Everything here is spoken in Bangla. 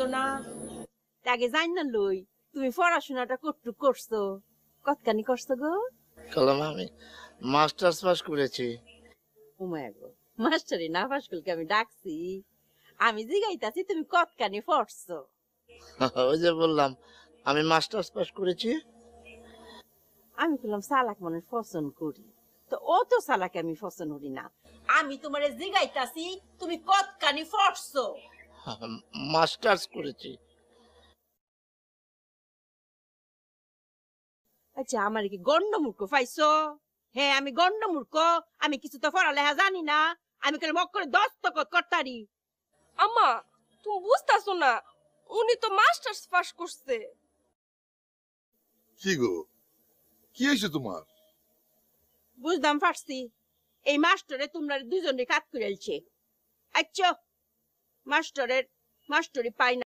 লাগতো না। আগে জান না লই তুমি পড়াশোনাটা কতটুক করছো, কতখানি করছো গো? কলম আমি মাস্টার্স পাস করেছি। উমায় গো, মাস্টারি না পাস করলে আমি ডাকছি? আমি জিগাইতাছি তুমি কতখানি পড়ছো। ওই যে বললাম আমি মাস্টার্স পাস করেছি। আমি বললাম চালাক মানুষ পছন্দ করি, তো ও তো চালাক আমি পছন্দ করি না। আমি তোমারে জিগাইতাছি তুমি কতখানি পড়ছো। মাস্টার্স করেছি। আচ্ছা আমার কি গন্ড মূর্খ পাইছো? হ্যাঁ আমি গন্ড মূর্খ, আমি কিছু তো পড়ালেখা জানি না, আমি কেন মক করে দস্তখত করতারি। আম্মা তুমি বুঝতাছো না, উনি তো মাস্টার্স পাস করছে। কি গো, কি হয়েছে তোমার? বুঝলাম পারছি, এই মাস্টারে তোমরা দুজনে কাজ করে আলছে। আচ্ছা মাস্টারের মাস্টারি পাই না।